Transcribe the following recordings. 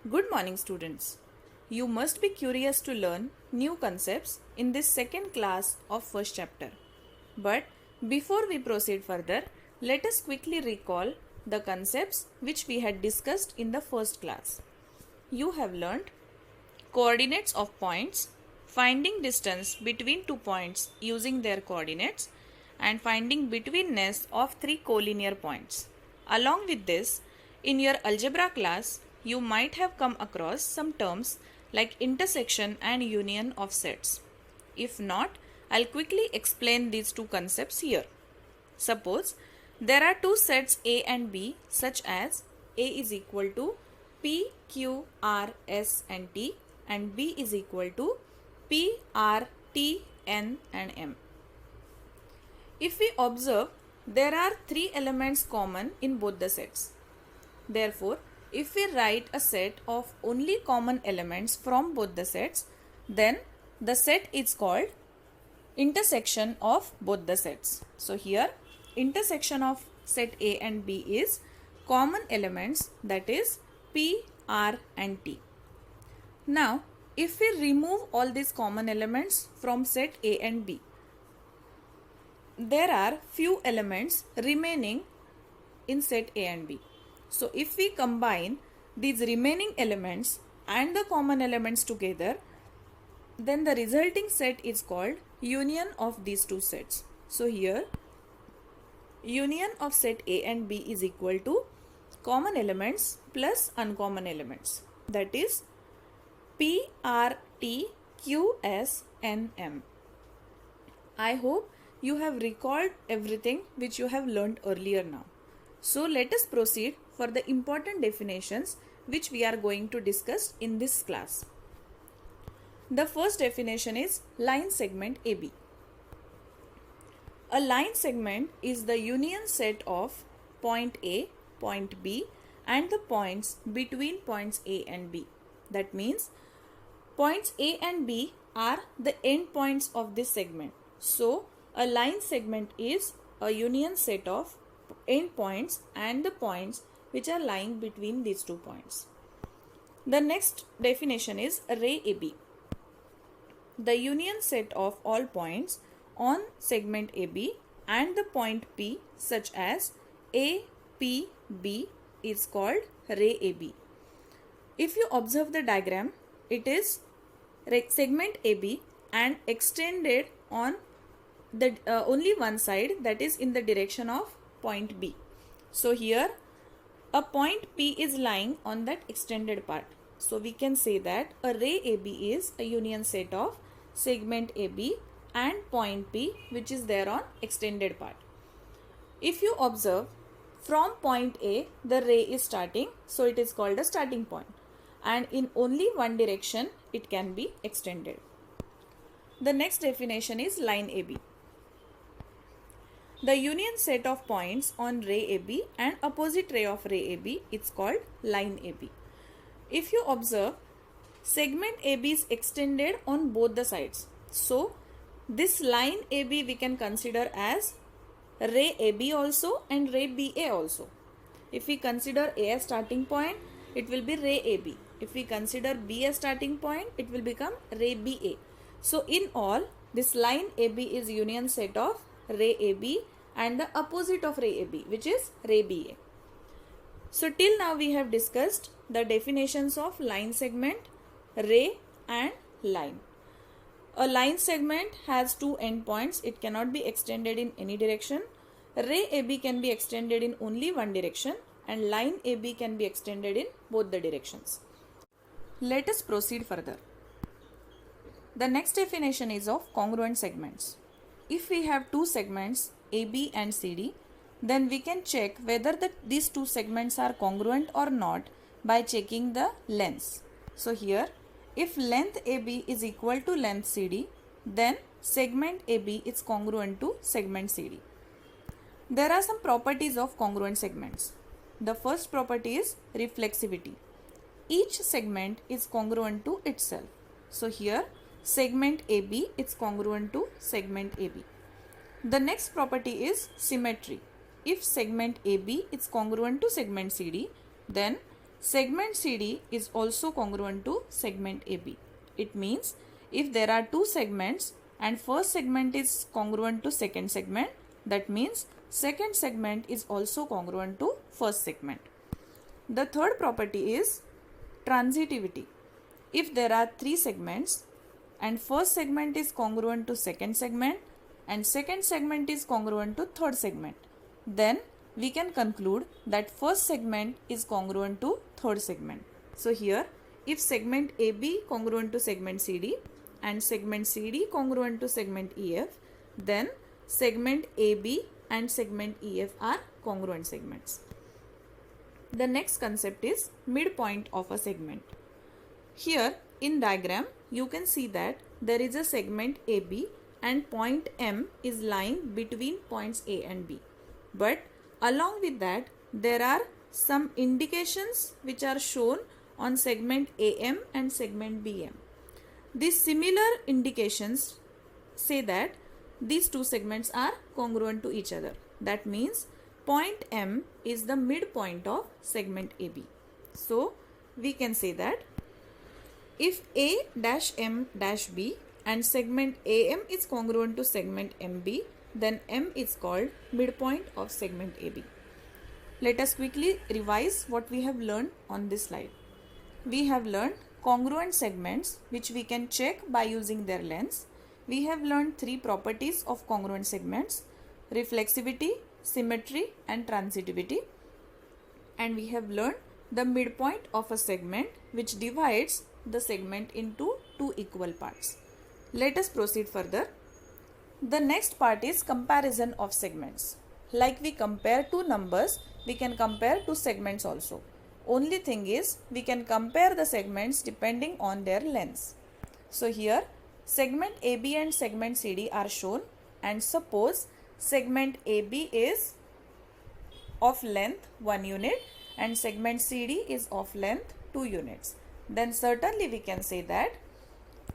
Good morning, students. You must be curious to learn new concepts in this second class of first chapter. But before we proceed further, let us quickly recall the concepts which we had discussed in the first class. You have learned coordinates of points, finding distance between two points using their coordinates, and finding betweenness of three collinear points. Along with this, in your algebra class, you might have come across some terms like intersection and union of sets. If not, I'll quickly explain these two concepts here. Suppose there are two sets A and B such as A is equal to P, Q, R, S and T and B is equal to P, R, T, N and M. If we observe, there are three elements common in both the sets. Therefore, if we write a set of only common elements from both the sets, then the set is called intersection of both the sets. So here, intersection of set A and B is common elements, that is P, R and T. Now, if we remove all these common elements from set A and B, there are few elements remaining in set A and B. So if we combine these remaining elements and the common elements together, then the resulting set is called union of these two sets. So here, union of set A and B is equal to common elements plus uncommon elements, that is P, R, T, Q, S, N, M. I hope you have recalled everything which you have learned earlier now. So let us proceed for the important definitions which we are going to discuss in this class. The first definition is line segment AB. A line segment is the union set of point A, point B and the points between points A and B. That means points A and B are the end points of this segment. So a line segment is a union set of end points and the points which are lying between these two points. The next definition is ray AB. The union set of all points on segment AB and the point P such as A, P, B is called ray AB. If you observe the diagram, it is segment AB and extended on the only one side, that is in the direction of point B. So here a point P is lying on that extended part. So we can say that a ray AB is a union set of segment AB and point P which is there on extended part. If you observe, from point A the ray is starting, so it is called a starting point, and in only one direction it can be extended. The next definition is line AB. The union set of points on ray AB and opposite ray of ray AB is called line AB. If you observe, segment AB is extended on both the sides. So this line AB we can consider as ray AB also and ray BA also. If we consider A as starting point, it will be ray AB. If we consider B as starting point, it will become ray BA. So in all, this line AB is union set of ray AB and the opposite of ray AB, which is ray BA. So till now we have discussed the definitions of line segment, ray and line. A line segment has two endpoints. It cannot be extended in any direction. Ray AB can be extended in only one direction and line AB can be extended in both the directions. Let us proceed further. The next definition is of congruent segments. If we have two segments AB and CD, then we can check whether these two segments are congruent or not by checking the lengths. So here, if length AB is equal to length CD, then segment AB is congruent to segment CD. There are some properties of congruent segments. The first property is reflexivity. Each segment is congruent to itself. So here, segment AB is congruent to segment AB. The next property is symmetry. If segment AB is congruent to segment CD, then segment CD is also congruent to segment AB. It means if there are two segments and first segment is congruent to second segment, that means second segment is also congruent to first segment. The third property is transitivity. If there are three segments and first segment is congruent to second segment and second segment is congruent to third segment, then we can conclude that first segment is congruent to third segment. So here, if segment AB congruent to segment CD and segment CD congruent to segment EF, then segment AB and segment EF are congruent segments. The next concept is midpoint of a segment. Here in diagram you can see that there is a segment AB and point M is lying between points A and B. But along with that there are some indications which are shown on segment AM and segment BM. These similar indications say that these two segments are congruent to each other. That means point M is the midpoint of segment AB. So we can say that if A-M-B and segment AM is congruent to segment MB, then M is called midpoint of segment AB. Let us quickly revise what we have learned on this slide. We have learned congruent segments which we can check by using their lengths. We have learned three properties of congruent segments: reflexivity, symmetry and transitivity. And we have learned the midpoint of a segment which divides the segment into two equal parts. Let us proceed further. The next part is comparison of segments. Like we compare two numbers, we can compare two segments also. Only thing is we can compare the segments depending on their lengths. So here segment AB and segment CD are shown, and suppose segment AB is of length 1 unit and segment CD is of length 2 units. Then certainly we can say that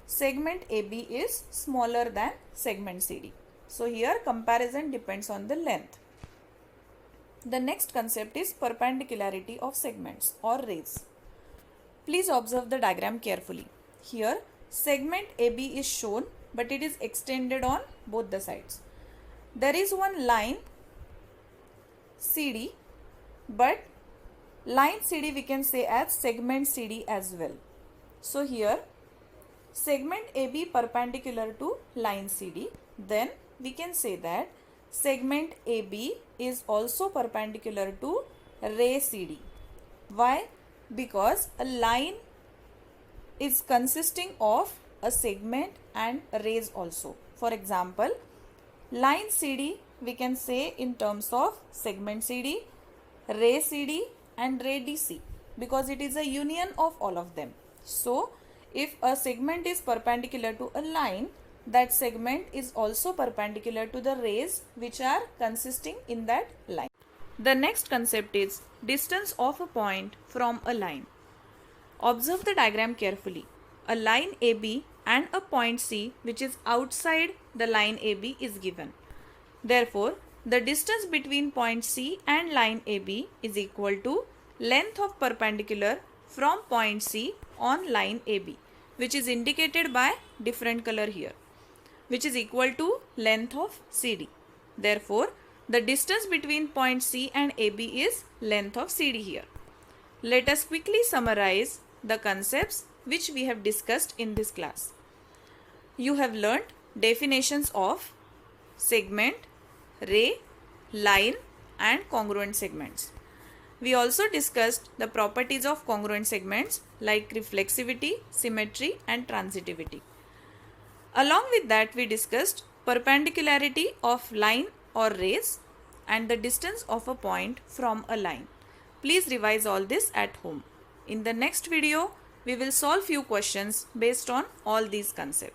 segment AB is smaller than segment CD. So here comparison depends on the length. The next concept is perpendicularity of segments or rays. Please observe the diagram carefully. Here segment AB is shown, but it is extended on both the sides. There is one line CD, but line CD we can say as segment CD as well. So here segment AB perpendicular to line CD, then we can say that segment AB is also perpendicular to ray CD. Why? Because a line is consisting of a segment and rays also. For example, line CD we can say in terms of segment CD, ray CD and ray DC, because it is a union of all of them. So if a segment is perpendicular to a line, that segment is also perpendicular to the rays which are consisting in that line. The next concept is distance of a point from a line. Observe the diagram carefully. A line AB and a point C which is outside the line AB is given. Therefore, the distance between point C and line AB is equal to length of perpendicular from point C on line AB, which is indicated by different color here, which is equal to length of CD. Therefore, the distance between point C and AB is length of CD here. Let us quickly summarize the concepts which we have discussed in this class. You have learnt definitions of segment, ray, line and congruent segments. We also discussed the properties of congruent segments like reflexivity, symmetry and transitivity. Along with that, we discussed perpendicularity of line or rays and the distance of a point from a line. Please revise all this at home. In the next video, we will solve few questions based on all these concepts.